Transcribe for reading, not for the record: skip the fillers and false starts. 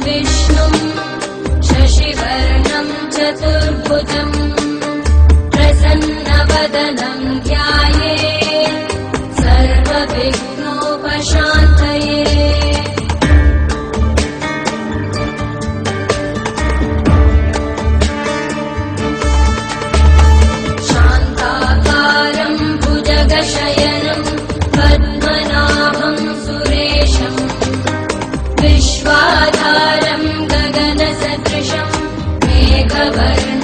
विष्णुम् शशिवर्णम् चतुर्भुजम् प्रसन्नवदनं ध्यायेत् सर्वविघ्नोपशान्तये। शान्ताकारं भुजगशयनं पद्मनाभं सुरेशम् विश्वाधारं गगनसदृशं मेघवर्णम्